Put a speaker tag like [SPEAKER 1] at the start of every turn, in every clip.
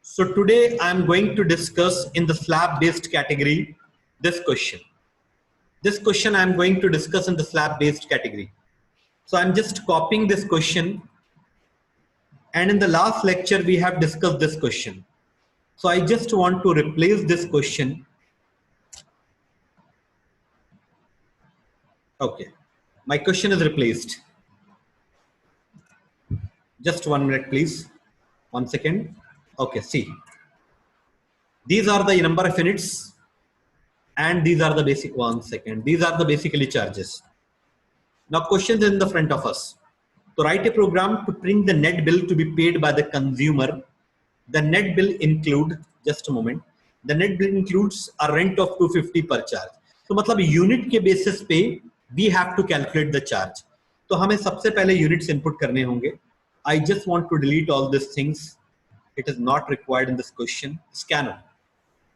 [SPEAKER 1] So today I am going to discuss in the slab based category this question. This question I am going to discuss in the slab based category. So I'm just copying this question, and in the last lecture we have discussed this question. So I just want to replace this question. Okay, my question is replaced. Just 1 minute please, 1 second. Okay, see, these are the number of units and these are the basic 1 second. These are the basically charges. Now questions in the front of us. To write a program to print the net bill to be paid by the consumer. The net bill include, just a moment, the net bill includes a rent of 250 per charge. तो मतलब unit के basis पे we have to calculate the charge. तो हमें सबसे पहले units input करने होंगे. I just want to delete all these things. It is not required in this question. Scanner.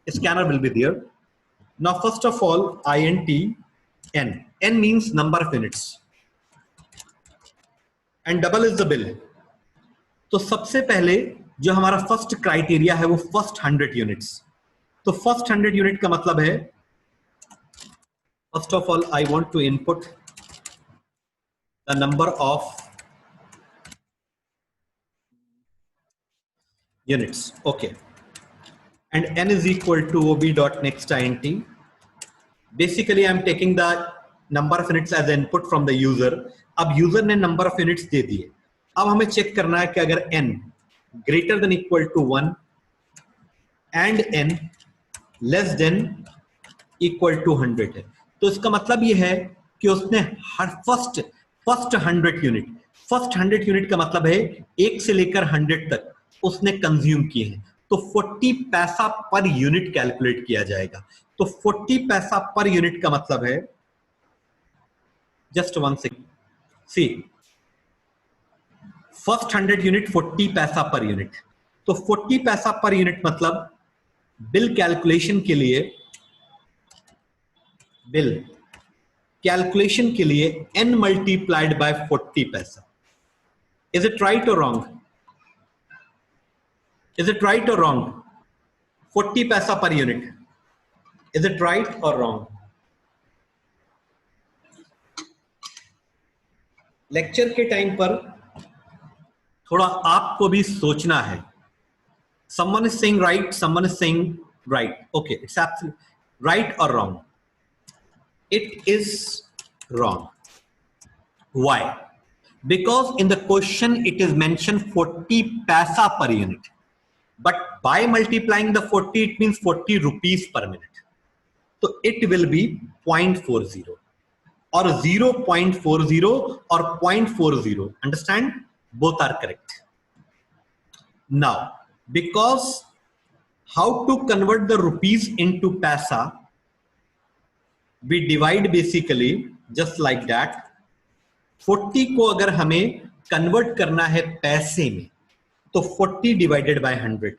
[SPEAKER 1] A scanner will be there. Now first of all, int n. N means number of units. And double is the bill. तो सबसे पहले जो हमारा first criteria है वो first 100 units. तो first 100 unit का मतलब है, first of all I want to input the number of units. Okay, and n is equal to ob.nextInt. Basically I am taking the number of units as input from the user. अब user ने number of units दे दिए. अब हमें check करना है कि अगर n greater than equal to 1 and n less than equal to 100 है, तो इसका मतलब ये है कि उसने हर फर्स्ट 100 यूनिट का मतलब है 1 से लेकर 100 तक उसने कंज्यूम किए हैं. तो 40 पैसा पर यूनिट कैलकुलेट किया जाएगा. तो 40 पैसा पर यूनिट का मतलब है, जस्ट 1 सेकंड, सी, फर्स्ट 100 यूनिट 40 पैसा पर यूनिट. तो 40 पैसा पर यूनिट मतलब बिल कैलकुलेशन के लिए n मल्टीप्लाइड बाय 40 पैसा. इज इट राइट और रॉन्ग? 40 पैसा per unit, is it right और रॉन्ग? लेक्चर के टाइम पर थोड़ा आपको भी सोचना है. someone is saying right, someone is saying right. Okay, it's absolutely right or wrong? It is wrong. Why? Because in the question it is mentioned 40 paisa per unit, but by multiplying the 40 it means 40 rupees per minute. So it will be 0.40 or 0.40 or 0.40. Understand? Both are correct. Now, because how to convert the rupees into paisa, we divide basically just like that. 40 को अगर हमें convert करना है पैसे में, तो 40 divided by 100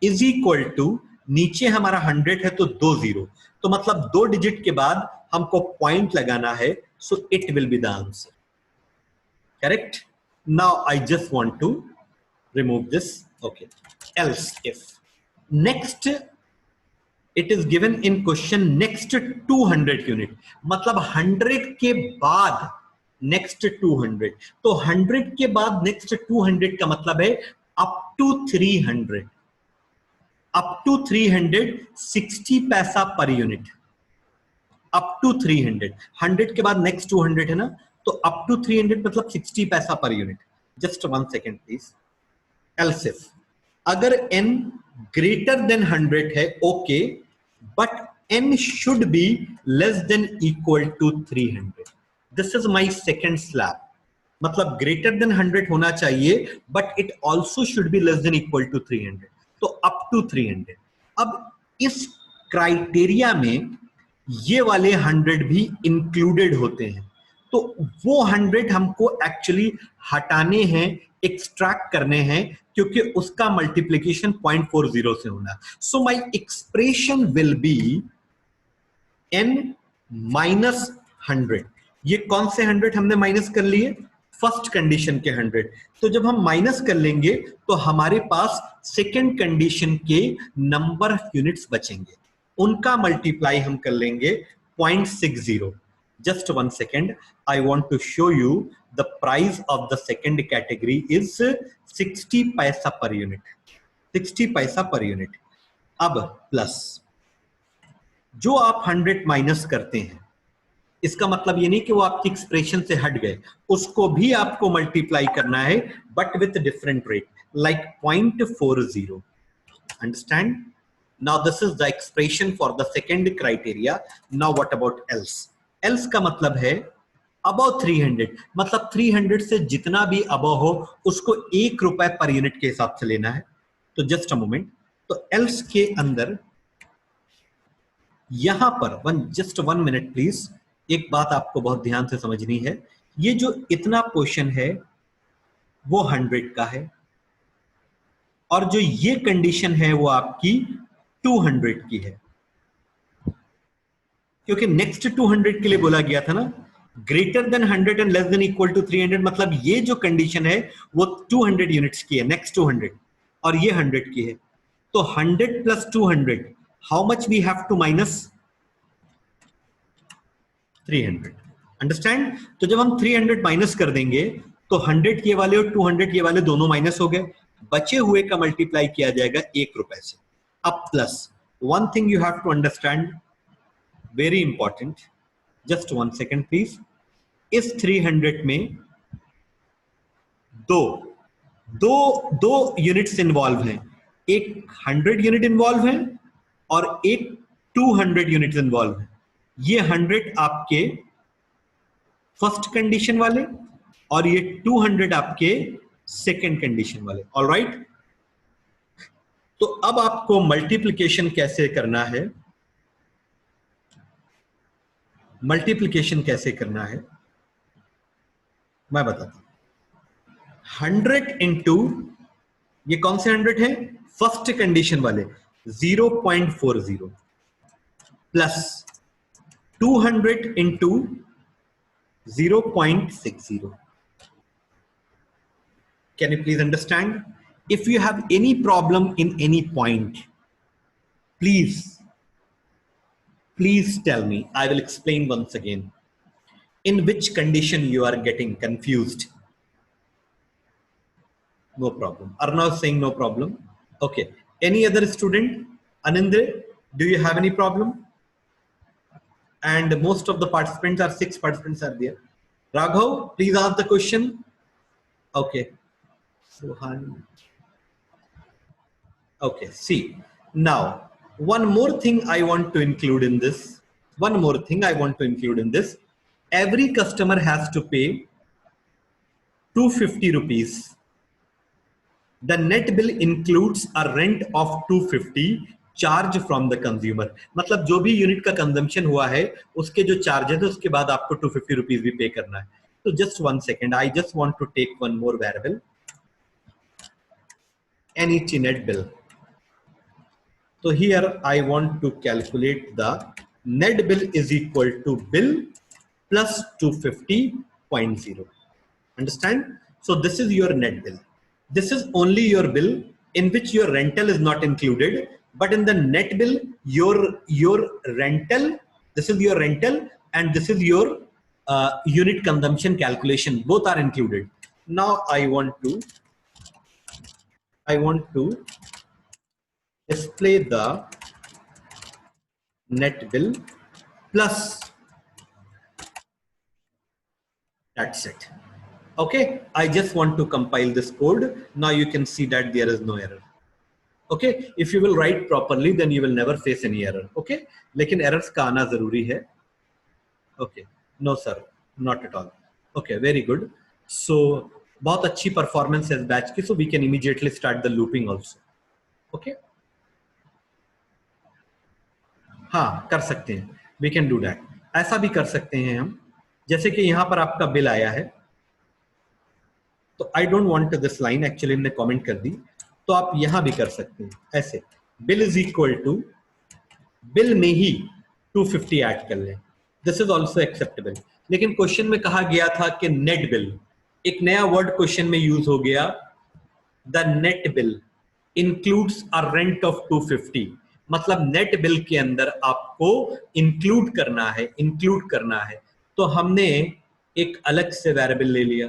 [SPEAKER 1] is equal to, नीचे हमारा 100 है तो 2 जीरो, तो मतलब 2 डिजिट के बाद हमको पॉइंट लगाना है. So it will be the answer. Correct? Now I just want to remove this. Okay, else if next it is given in question next 200 unit, मतलब 100 के बाद next 200. तो 100 के बाद next 200 का मतलब है up to 300. up to 300 60 पैसा पर यूनिट. up to 300, 100 के बाद next 200 है ना, तो up to 300 मतलब 60 पैसा per unit. just 1 second please. else if अगर n ग्रेटर देन 100 है, okay, but n should be less than equal to 300. This is my second slab. मतलब ग्रेटर देन 100 होना चाहिए, but it also should be less than equal to 300. तो up to 300. अब इस criteria में ये वाले 100 भी इंक्लूडेड होते हैं. तो वो 100 हमको एक्चुअली हटाने हैं, एक्सट्रैक्ट करने हैं, क्योंकि उसका मल्टीप्लिकेशन 0.40 से होना. So my expression will be n minus 100. ये कौन से 100 हमने माइनस कर लिए? फर्स्ट कंडीशन के 100। तो जब हम माइनस कर लेंगे तो हमारे पास सेकंड कंडीशन के नंबर ऑफ यूनिट्स बचेंगे, उनका मल्टीप्लाई हम कर लेंगे 0.60। Just 1 second, I want to show you the price of the second category is 60 पैसा पर यूनिट, 60 पैसा पर यूनिट। अब प्लस जो आप 100 माइनस करते हैं, इसका मतलब ये नहीं कि वो आपकी एक्सप्रेशन से हट गए, उसको भी आपको मल्टीप्लाई करना है but with different rate, like 0.40। Understand? Now this is the expression for the second criteria. Now what about else? Else का मतलब है अबव 300, मतलब 300 से जितना भी अबव हो उसको 1 रुपए पर यूनिट के हिसाब से लेना है। तो जस्ट अ मोमेंट, तो एल्स के अंदर यहां पर जस्ट 1 मिनट प्लीज, एक बात आपको बहुत ध्यान से समझनी है। ये जो इतना पोर्शन है वो 100 का है, और जो ये कंडीशन है वो आपकी 200 की है, क्योंकि नेक्स्ट 200 के लिए बोला गया था ना, greater than 100 and less than equal to 300, मतलब ये जो कंडीशन है वो 200 यूनिट्स की है, नेक्स्ट 200, और ये 100 की है। तो 100 plus 200, how much we have to minus? 300। Understand? तो जब हम 300 माइनस कर देंगे तो 100 ये वाले और 200 ये वाले दोनों माइनस हो गए, बचे हुए का मल्टीप्लाई किया जाएगा 1 रुपए से। अब plus one thing you have to understand, very important, just 1 second please. इस 300 में दो यूनिट्स इन्वॉल्व हैं, एक 100 यूनिट इन्वॉल्व है और एक 200 यूनिट इन्वॉल्व है। ये 100 आपके फर्स्ट कंडीशन वाले और ये 200 आपके सेकंड कंडीशन वाले। ऑलराइट, तो अब आपको मल्टीप्लिकेशन कैसे करना है, मल्टीप्लिकेशन कैसे करना है मैं बताता हूं। 100 इंटू, ये कौन से 100 है? फर्स्ट कंडीशन वाले 0.40 plus 200 into 0.60। Can you please understand? If you have any problem in any point, please tell me. I will explain once again. In which condition you are getting confused? No problem. Arnav is saying no problem. Okay. Any other student? Anindre, do you have any problem? And most of the participants are 6 participants are there. Raghav, please ask the question. Okay. Suhan. Okay, see, now one more thing I want to include in this. Every customer has to pay 250 rupees. The net bill includes a rent of 250 charge from the consumer. मतलब जो भी unit का consumption हुआ है उसके जो charges है उसके बाद आपको 250 रुपीज भी पे करना है। तो just 1 second, I just want to take one more variable, NET net bill. So here I want to calculate the net bill is equal to bill plus 250.0. Understand? So this is your net bill. This is only your bill in which your rental is not included, but in the net bill your rental, this is your rental and this is your unit consumption calculation, both are included. Now I want to display the net bill plus, that's it. Okay, I just want to compile this code. Now you can see that there is no error. Okay, if you will write properly then you will never face any error. Okay, लेकिन errors का आना जरूरी है. Okay, no sir, not at all. Okay, very good. So बहुत अच्छी performance है batch की, so we can immediately start the looping also. Okay, हाँ कर सकते हैं, we can do that. ऐसा भी कर सकते हैं हम, जैसे कि यहाँ पर आपका बिल आया है, तो I don't want this line, actually मैंने कमेंट कर दी, तो आप यहाँ भी कर सकते हैं ऐसे, bill is equal to, bill में ही 250 ऐड कर लें, दिस इज ऑल्सो एक्सेप्टेबल। लेकिन क्वेश्चन में कहा गया था कि नेट बिल, एक नया वर्ड क्वेश्चन में यूज हो गया, the net bill includes a rent of 250, मतलब नेट बिल के अंदर आपको इंक्लूड करना है। तो हमने एक अलग से वेरिएबल ले लिया,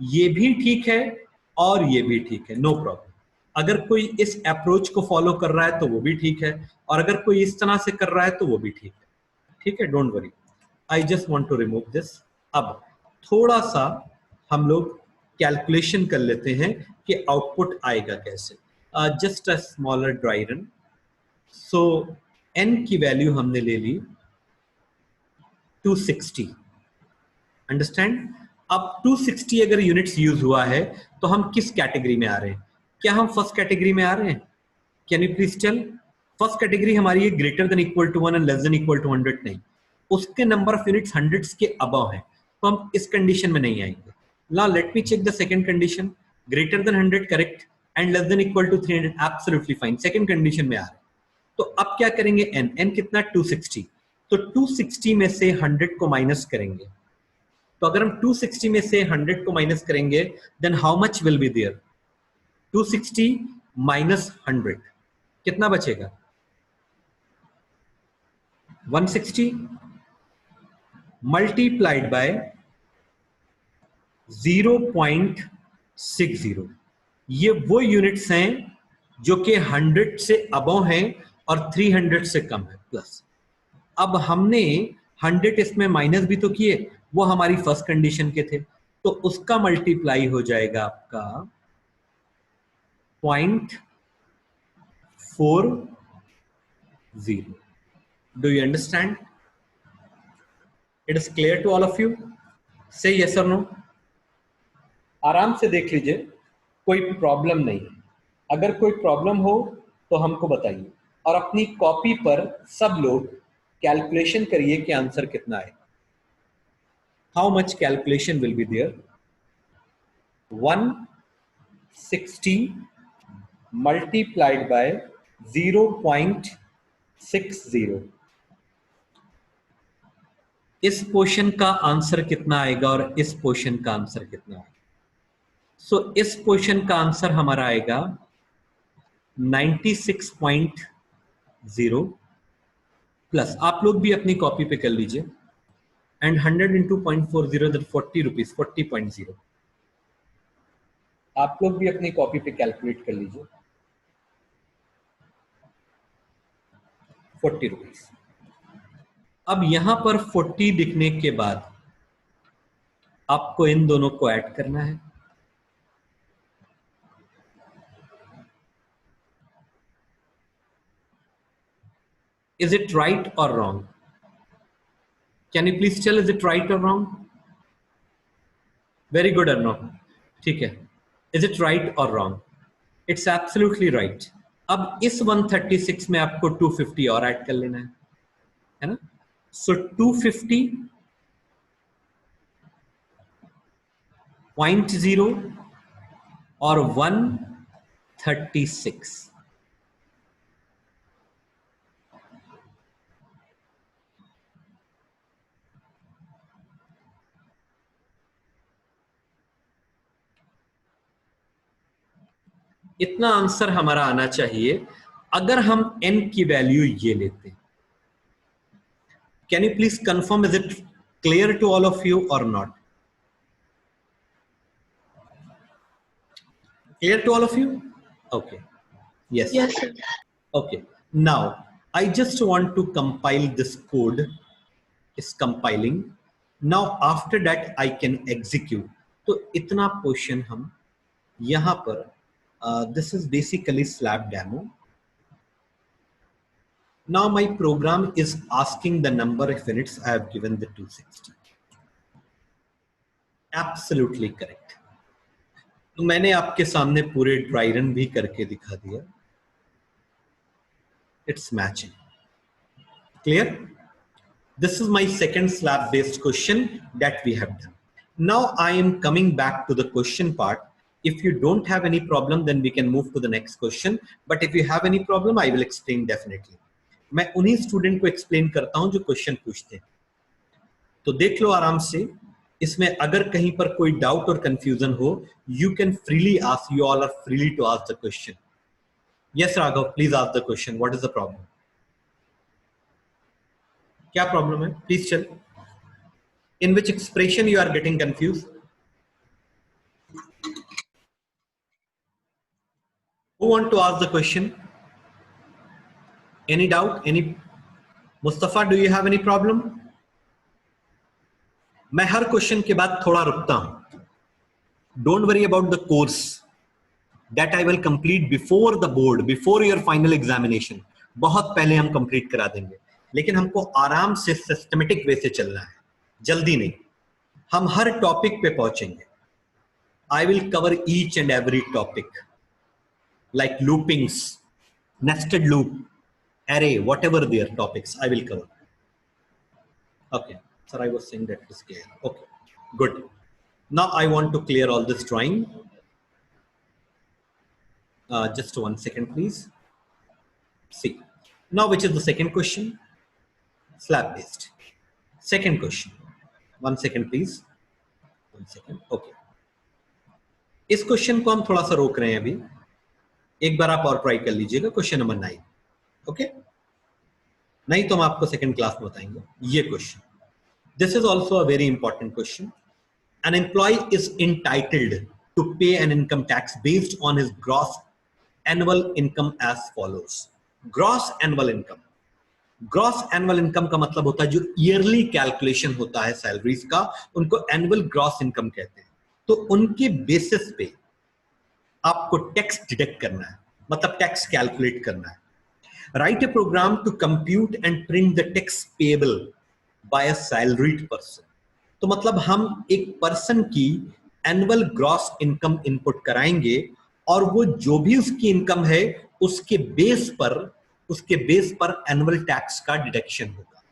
[SPEAKER 1] ये भी ठीक है और ये भी ठीक है, नो प्रॉब्लम। अगर कोई इस अप्रोच को फॉलो कर रहा है तो वो भी ठीक है, और अगर कोई इस तरह से कर रहा है तो वो भी ठीक है, don't worry. I just want to remove this. अब थोड़ा सा हम लोग कैलकुलेशन कर लेते हैं कि आउटपुट आएगा कैसे। Just a smaller dry run. So n की वैल्यू हमने ले ली 260, अंडरस्टैंड। अब 260 अगर यूनिट्स यूज हुआ है तो हम किस कैटेगरी में आ रहे हैं? क्या हम फर्स्ट कैटेगरी में आ रहे हैं? Can you please tell? First category हमारी है greater than equal to 1 and less than equal to 100 नहीं, उसके नंबर ऑफ यूनिट्स हंड्रेड्स के अबव है, तो हम इस कंडीशन में नहीं आएंगे। Now let me check the second condition, greater than 100 correct and less than equal to 300 absolutely fine, second condition में आ रहे हैं। तो अब क्या करेंगे? n कितना? 260। तो 260 में से 100 को माइनस करेंगे, तो अगर हम 260 में से 100 को माइनस करेंगे then how much will be there? 260 minus 100 कितना बचेगा? 160 मल्टीप्लाइड बाय 0.60। ये वो यूनिट्स हैं जो कि 100 से अबव हैं और 300 से कम है प्लस। अब हमने 100 इसमें माइनस भी तो किए, वो हमारी फर्स्ट कंडीशन के थे, तो उसका मल्टीप्लाई हो जाएगा आपका 0.40। Do you understand? It is clear to all of you? Say yes और नो? आराम से देख लीजिए, कोई प्रॉब्लम नहीं। अगर कोई प्रॉब्लम हो तो हमको बताइए, और अपनी कॉपी पर सब लोग कैलकुलेशन करिए कि आंसर कितना है। How much calculation will be there? 160 multiplied by 0.60। इस पोर्शन का आंसर कितना आएगा और इस पोर्शन का आंसर कितना आएगा? सो इस पोर्शन का आंसर हमारा आएगा 96.0 प्लस, आप लोग भी अपनी कॉपी पे कर लीजिए, एंड 100 इंटू 0.40 दैट 40 रुपीज, 40.0। आप लोग भी अपनी कॉपी पे कैलकुलेट कर लीजिए, 40 रुपीज। अब यहां पर 40 दिखने के बाद आपको इन दोनों को ऐड करना है। Is it right or wrong? Can you please tell, is it right or wrong? Very good or no? ठीक है, is it right or wrong? It's absolutely right. अब इस 136 में आपको 250 और ऐड कर लेना है ना? So 250.0 और 136, इतना आंसर हमारा आना चाहिए अगर हम n की वैल्यू ये लेते हैं। Can you please confirm, is it clear to all of you और not? Clear to all of you? Okay. Yes.
[SPEAKER 2] Yes, sir.
[SPEAKER 1] Okay. Now, I just want to compile this code. It's compiling. Now, after that, I can execute. तो इतना portion हम यहाँ पर, this is basically slab demo. Now, my program is asking the number of units. I have given the 260. Absolutely correct. तो मैंने आपके सामने पूरे ड्राई रन भी करके दिखा दिया। It's matching. Clear? This is my second slab based question that we have done. Now I am coming back to the question part. If you don't have any problem, then we can move to the next question. But if you have any problem, I will explain definitely. मैं उन्हीं student को explain करता हूं जो question पूछते हैं। तो देख लो आराम से, इसमें अगर कहीं पर कोई डाउट और कंफ्यूजन हो, you can freely ask, you all are freely to ask the question. Yes Raghav, please ask the question. What is the problem? क्या प्रॉब्लम है? प्लीज चल. In which expression you are getting confuse? Who want to ask the question? Any doubt? Any? Mustafa, do you have any problem? मैं हर question के बाद थोड़ा रुकता हूं. Don't worry about the course that I will complete before the board, before your final examination. बहुत पहले हम complete करा देंगे, लेकिन हमको आराम से सिस्टमेटिक वे से चलना है, जल्दी नहीं. हम हर टॉपिक पे पहुंचेंगे. I will cover each and every topic. Like loopings, nested loop, array, whatever their topics, I will cover. Okay, sir, I was saying that is clear. Okay, good. Now I want to clear all this drawing. Just 1 second, please. See, now which is the second question? Slab based. Second question. 1 second, please. 1 second. Okay. इस question को हम थोड़ा सा रोक रहे हैं अभी. एक बार आप और ट्राई कर लीजिएगा. Question number 9. ओके, नहीं तो हम आपको सेकंड क्लास में बताएंगे. ये question, this is also a very important question. An employee is entitled to pay an income tax based on his gross annual income as follows. Gross annual income. Gross annual income का मतलब होता है जो yearly calculation होता है salaries का, उनको annual gross income कहते हैं. तो उनके बेसिस पे आपको टैक्स डिडक्ट करना है, मतलब टैक्स कैलकुलेट करना है. Write a program to compute and print the tax payable by a salaried person. तो मतलब हम एक पर्सन की एनुअल ग्रॉस इनकम इनपुट कराएंगे और वो जो भी उसकी इनकम है उसके बेस पर एनुअल टैक्स का डिडक्शन होगा.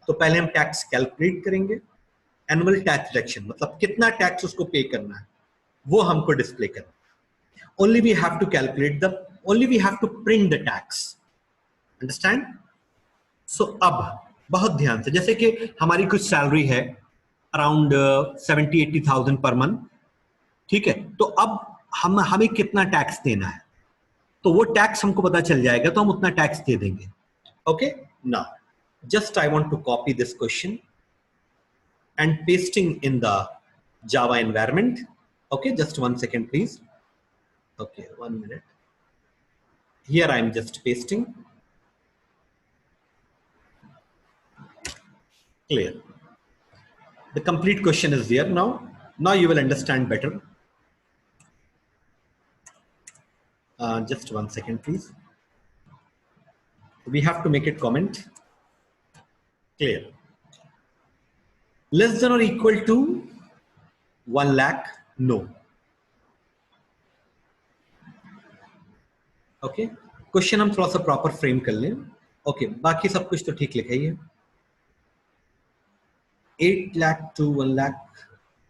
[SPEAKER 1] तो पहले हम टैक्स कैलकुलेट करेंगे. एनुअल टैक्स डिडक्शन मतलब कितना टैक्स उसको पे करना है वो हमको डिस्प्ले करना है. Only we have to calculate only we have to print the tax. Understand? So अब बहुत ध्यान से, जैसे कि हमारी कुछ सैलरी है अराउंड 70-80,000 पर मंथ, ठीक है. तो अब हमें कितना टैक्स देना है, तो वो टैक्स हमको पता चल जाएगा, तो हम उतना टैक्स दे देंगे. Okay, now just I want to copy this question and pasting in the Java environment. Okay, just 1 second please. Okay, 1 minute. Here I am just pasting. Clear. The complete question is there now. Now you will understand better. Just 1 second, please. We have to make it comment. Clear. Less than or equal to 1 lakh? No. Okay, question हम थोड़ा सा proper frame कर लें. Okay, बाकी सब कुछ तो ठीक लिखा ही है. 8 लाख टू 1 लाख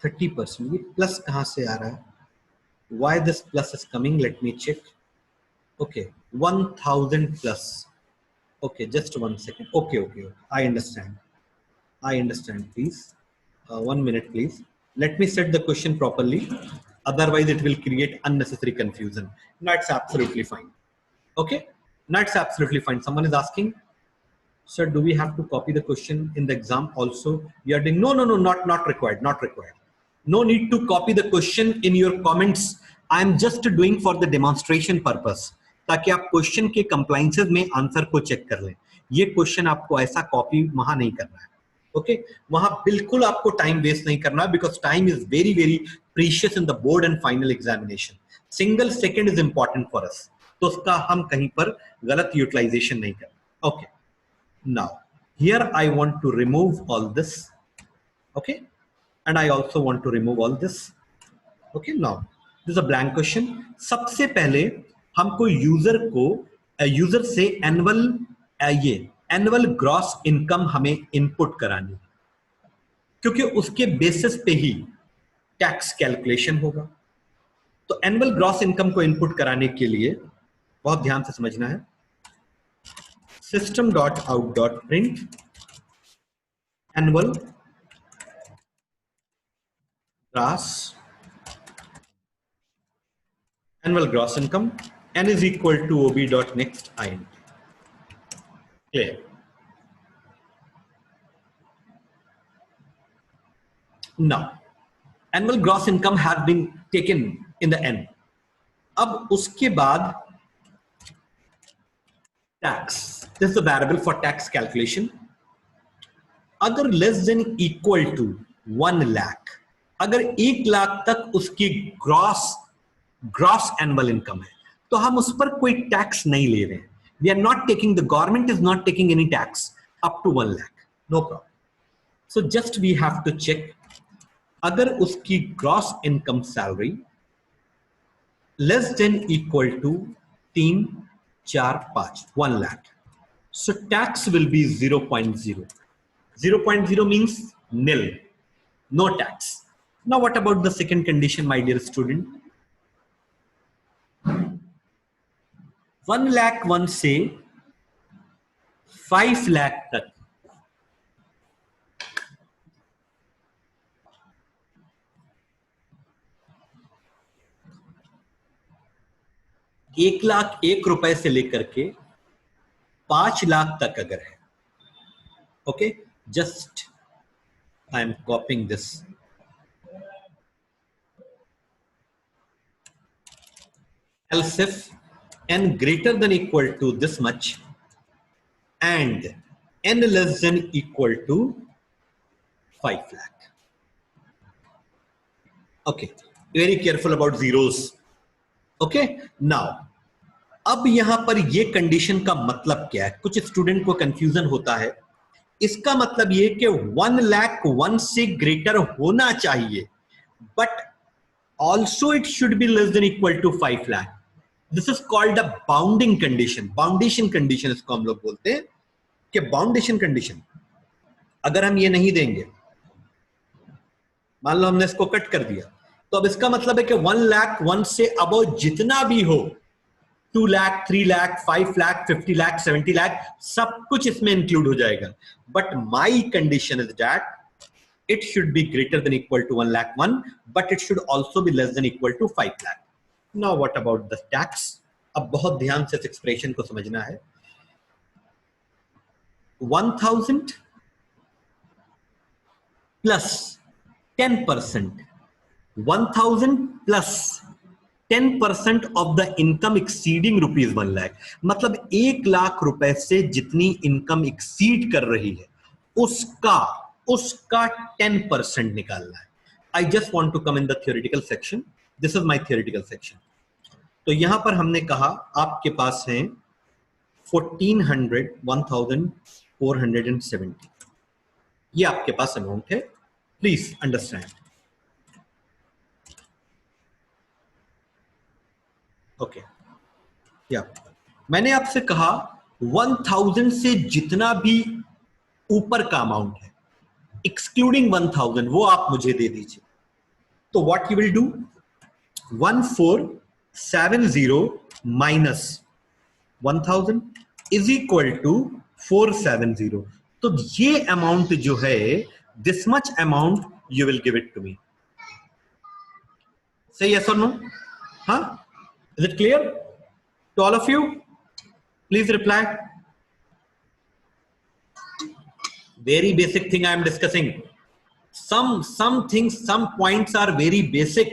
[SPEAKER 1] 30%. ये प्लस कहाँ से आ रहा है? Why this plus is coming? Let me check. Okay, 1000 plus. Okay, just 1 second. Okay, I understand please. 1 minute please. Let me set the question properly. Otherwise it will create unnecessary confusion. No, it's absolutely fine. Okay, no, it's absolutely fine. Someone is asking, sir, do we have to copy the question in the exam also? You are doing, no, not required. No need to copy the question in your comments. I am just doing for the demonstration purpose, ताकि आप question के compliances में answer को check कर लें. ये question आपको ऐसा कॉपी वहां नहीं करना है. ओके, वहां बिल्कुल आपको टाइम वेस्ट नहीं करना, because time is very very precious in the board and final examination. Single second is important for us, तो उसका हम कहीं पर गलत यूटिलाइजेशन नहीं करना. Okay, now here I want to remove all this. Okay, and I also want to remove all this. Okay, now this is a blank question. सबसे पहले हमको यूजर से एनुअल ग्रॉस इनकम हमें इनपुट करानी, क्योंकि उसके बेसिस पे ही tax calculation होगा. तो एनुअल ग्रॉस इनकम को इनपुट कराने के लिए बहुत ध्यान से समझना है. system.out.print annual gross annual gross income, N is equal to OB dot next INT. Clear? Now, annual gross income has been taken in the N. अब उसके बाद tax. This is the variable for tax calculation. अगर less than equal to 1 lakh, अगर 1 लाख तक उसकी gross annual income है तो हम उस पर कोई टैक्स नहीं ले रहे हैं. We are not taking, the government is not taking any tax up to 1 lakh. No problem. So just we have to check. अगर उसकी gross income salary less than equal to 3, 4, 5, 1 lakh. So tax will be 0.0. 0.0 means nil. No tax. Now what about the second condition, my dear student? 1 lakh 1 से 5 lakh तक ₹1,01,000 से लेकर के 5 लाख तक अगर है, okay, just I M कॉपिंग this. Else if n greater than equal to this much and n less than equal to 5 lakh. Okay, very careful about zeros. Okay, now अब यहां पर ये कंडीशन का मतलब क्या है? कुछ स्टूडेंट को कंफ्यूजन होता है. इसका मतलब ये कि 1 लाख 1 से ग्रेटर होना चाहिए, but also it should be less than equal to 5 lakh. This is called a bounding condition. Boundation condition इसको हम लोग बोलते हैं कि बाउंडेशन कंडीशन. अगर हम ये नहीं देंगे, मान लो हमने इसको कट कर दिया, तो अब इसका मतलब है कि 1 लाख 1 से अबव जितना भी हो, 2 लाख 3 लाख 5 लाख 50 लाख 70 लाख सब कुछ इसमें इंक्लूड हो जाएगा. But my condition is that it should be greater than equal to 1 lakh 1, but it should also be less than equal to 5 lakh. Now what about the tax? अब बहुत ध्यान से इस एक्सप्रेशन को समझना है. 1000 plus 10%, 1000 plus 10% of the income exceeding ₹1 lakh, मतलब 1 लाख रुपए से जितनी इनकम एक्सीड कर रही है उसका 10% निकालना है. I just want to come in the theoretical section. This is my theoretical section. तो यहां पर हमने कहा आपके पास है 1470, ये आपके पास अमाउंट है. Please understand. ओके, या मैंने आपसे कहा 1000 से जितना भी ऊपर का अमाउंट है एक्सक्लूडिंग 1000 वो आप मुझे दे दीजिए. तो what you will do, 1470 minus 1000 is equal to 470. तो ये अमाउंट जो है, this much amount you will give it to me. सही यस और नो? हाँ, is it clear to all of you? Please reply. Very basic thing I am discussing. Some things, some points are very basic,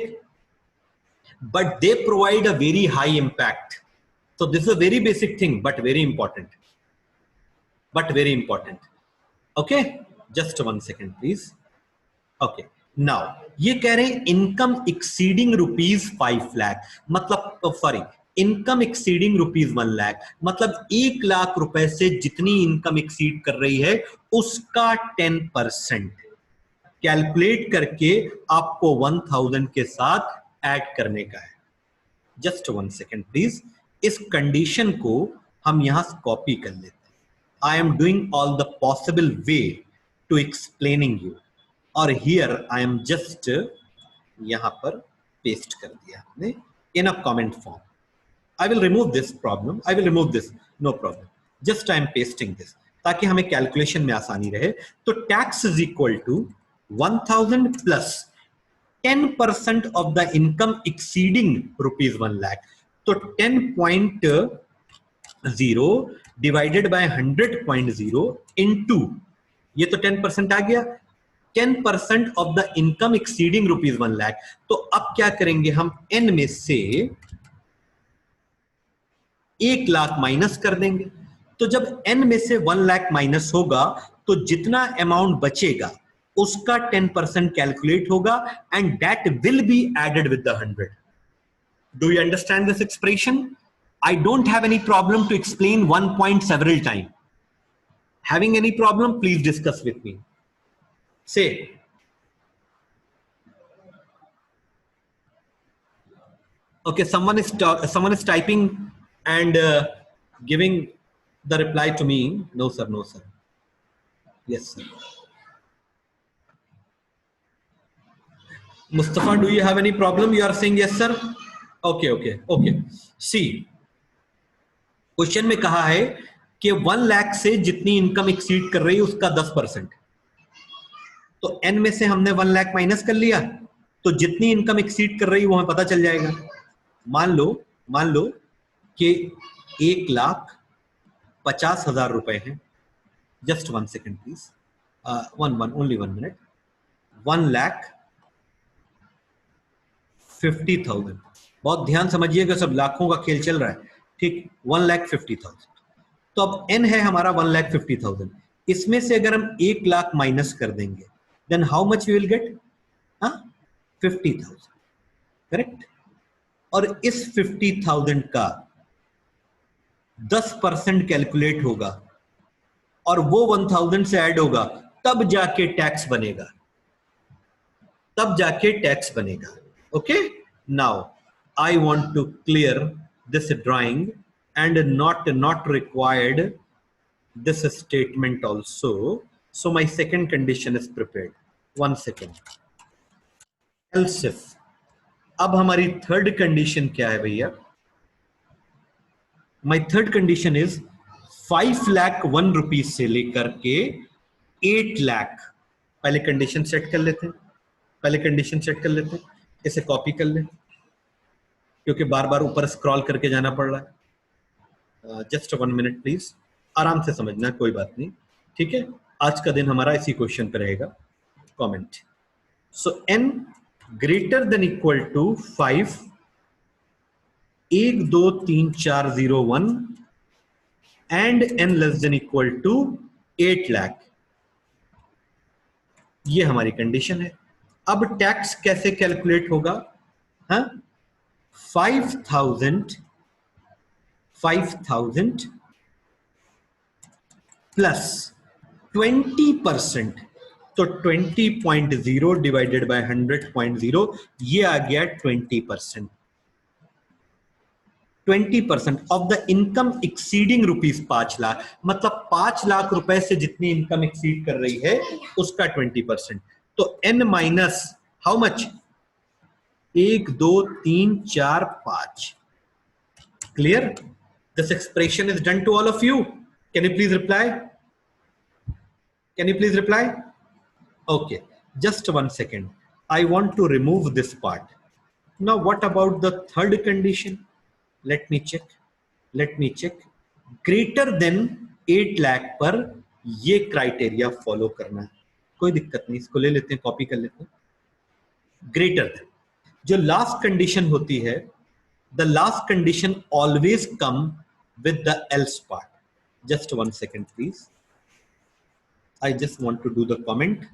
[SPEAKER 1] but they provide a very high impact. So this is a very basic thing, but very important. Okay, just one second please. Okay, now ये कह रहे हैं income exceeding ₹5 lakh, मतलब sorry, income exceeding ₹1 lakh, मतलब 1 लाख रुपए से जितनी income exceed कर रही है उसका 10% कैलकुलेट करके आपको 1000 के साथ ऐड करने का है. Just 1 second please. इस कंडीशन को हम यहां कॉपी कर लेते हैं. I am doing all the possible way to explaining you, और हियर आई एम जस्ट यहां पर पेस्ट कर दिया हमने in a comment form. I will remove this problem, I will remove this, no problem. Just I am pasting this ताकि हमें calculation में आसानी रहे. तो tax is equal to 1000 plus 10% of the income exceeding ₹1,00,000, तो 10.0 डिवाइडेड बाय 100.0 इनटू, ये तो 10% आ गया, 10% ऑफ द इनकम एक्सीडिंग ₹1,00,000। तो अब क्या करेंगे हम, n में से 1,00,000 माइनस कर देंगे। तो जब n में से 1,00,000 माइनस होगा तो जितना अमाउंट बचेगा उसका 10% कैलकुलेट होगा and that will be added with the 100। Do you understand this expression? I don't have any problem to explain one point several time. Having any problem please discuss with me. Say okay, someone is typing and giving the reply to me. No sir, no sir. Yes sir. Mustafa, do you have any problem? You are saying yes sir. Okay, okay, okay. See, question में कहा है कि 1,00,000 से जितनी income exceed कर रही है उसका 10%। तो n में से हमने 1,00,000 माइनस कर लिया, तो जितनी इनकम एक्सीड कर रही है वो हमें पता चल जाएगा। मान लो कि 1,50,000 रुपए हैं। Just 1 second please, only 1 minute. 1,50,000, बहुत ध्यान समझिएगा, सब लाखों का खेल चल रहा है, ठीक। 1,50,000, तो अब n है हमारा 1,50,000। इसमें से अगर हम 1,00,000 माइनस कर देंगे then how much we will get? 50,000, correct. और इस 50,000 का 10% कैलकुलेट होगा और वो 1,000 से ऐड होगा, तब जाके टैक्स बनेगा, okay. Now I want to clear this drawing and not required this statement also. So my second condition is prepared. 1 second. Else if, अब हमारी थर्ड कंडीशन क्या है भैया? My third condition is 5,01,000 rupees से लेकर के 8,00,000। पहले कंडीशन सेट कर लेते हैं, इसे कॉपी कर ले क्योंकि बार बार ऊपर स्क्रॉल करके जाना पड़ रहा है। जस्ट 1 मिनट प्लीज, आराम से समझना, कोई बात नहीं, ठीक है। आज का दिन हमारा इसी क्वेश्चन पे रहेगा। Comment, so n greater than equal to 5, 1 2 3 4 0 1 and n less than equal to 8,00,000, ये हमारी कंडीशन है। अब टैक्स कैसे कैलकुलेट होगा? 5,000 प्लस 20%, तो 20.0 डिवाइडेड बाय 100.0, ये आ गया 20%। 20% ऑफ द इनकम एक्सीडिंग ₹5,00,000, मतलब 5,00,000 रुपए से जितनी इनकम एक्सीड कर रही है उसका 20%। तो n minus how much? 1 2 3 4 5। Clear? This expression is done to all of you. Can you please reply? Okay, just 1 second. I want to remove this part. Now what about the third condition? Let me check. Greater than 8,00,000 पर ये criteria follow करना है, कोई दिक्कत नहीं, इसको ले लेते हैं, कॉपी कर लेते हैं। ग्रेटर देन, जो लास्ट कंडीशन होती है, the last condition always come with the else part. Just 1 second please, I just want to do the comment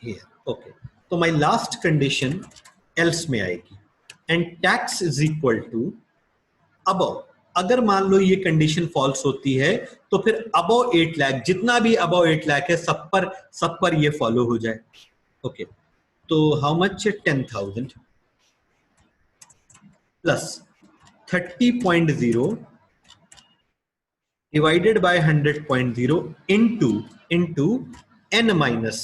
[SPEAKER 1] here. Okay, so my last condition else में आएगी and tax is equal to above। अगर मान लो ये condition false होती है तो फिर above 8,00,000, जितना भी above 8,00,000 है सब पर ये फॉलो हो जाए। ओके, तो how much? 10,000 plus 30.0 divided by 100.0 into n minus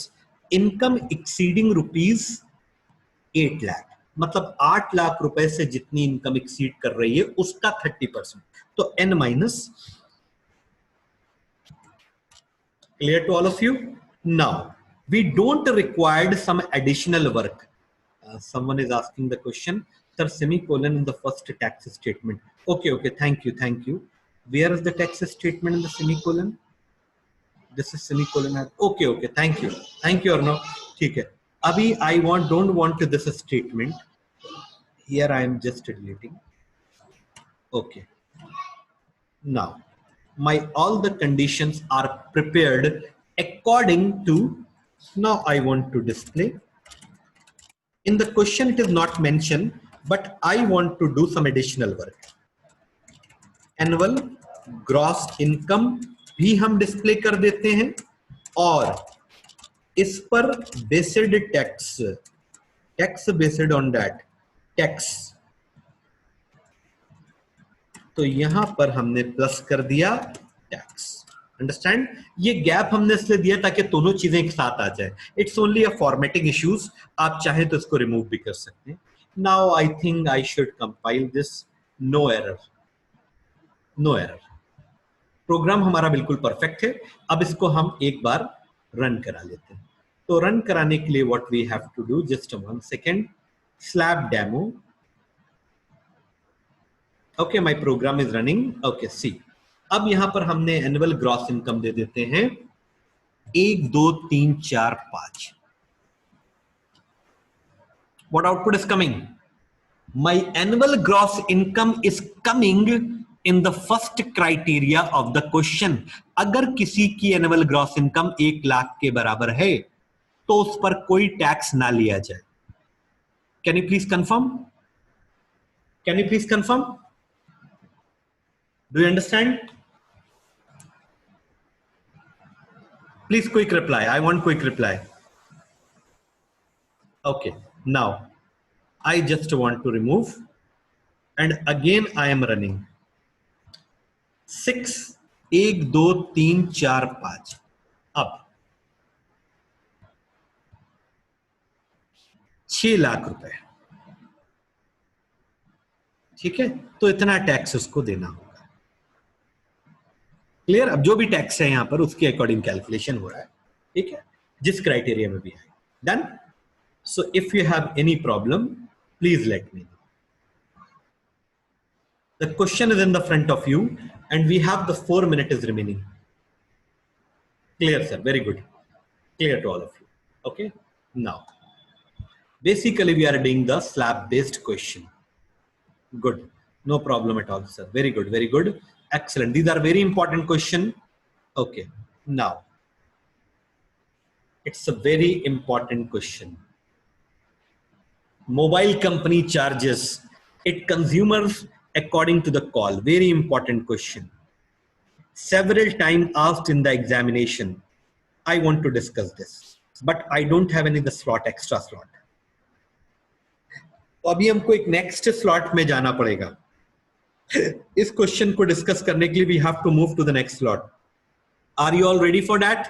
[SPEAKER 1] income exceeding ₹8,00,000, मतलब 8,00,000 रुपए से जितनी इनकम एक्सीड कर रही है उसका 30%, तो n minus. Clear to all of you? Now we don't required some additional work. someone is asking the question, sir, semicolon in the first tax statement. Okay, thank you. Where is the tax statement in the semicolon? This is semicolon. Okay, thank you Arnav. ठीक है, अभी I don't want this statement. Here I am just deleting. Okay, now my all the conditions are prepared according to. Now I want to display. In the question it is not mentioned, but I want to do some additional work. Annual gross income भी हम display कर देते हैं, और इस पर based tax based on that tax, तो यहां पर हमने प्लस कर दिया टैक्स. अंडरस्टैंड? ये गैप हमने इसलिए दिया ताकि दोनों चीजें एक साथ आ जाए. It's only a formatting issues, आप चाहे तो इसको रिमूव भी कर सकते हैं. Now I think I should compile this. No error. Program हमारा बिल्कुल परफेक्ट है. अब इसको हम एक बार रन करा लेते हैं. तो रन कराने के लिए what we have to do, just 1 second. Slab demo. Okay, my program is running. Okay, see, अब यहां पर हमने एनुअल ग्रॉस इनकम दे देते हैं 1 2 3 4 5. What output is coming? My annual gross income is coming in the first criteria of the question. अगर किसी की annual gross income 1 lakh के बराबर है तो उस पर कोई टैक्स ना लिया जाए. Can you please confirm? Do you understand? Please quick reply. I want quick reply. Okay, now I just want to remove, and again I am running 6 1 2 3 4 5. अब 6 लाख रुपए, ठीक है, तो इतना टैक्स उसको देना होगा. क्लियर? अब जो भी टैक्स है यहां पर उसके अकॉर्डिंग कैलकुलेशन हो रहा है, ठीक है, जिस क्राइटेरिया में भी है. Done. So if you have any problem please let me know. The question is in the front of you and we have the 4 minutes is remaining. Clear, sir? Very good. Clear to all of you. Okay, now basically we are doing the slab based question. Good, no problem at all, sir. Very good, excellent. These are very important question. Okay, now it's a very important question. Mobile company charges it consumers according to the call. Very important question, several times asked in the examination. I want to discuss this, but I don't have any the slot, extra slot. तो अभी हमको एक next slot में जाना पड़ेगा. इस question को discuss करने के लिए we have to move to the next slot. Are you all ready for that?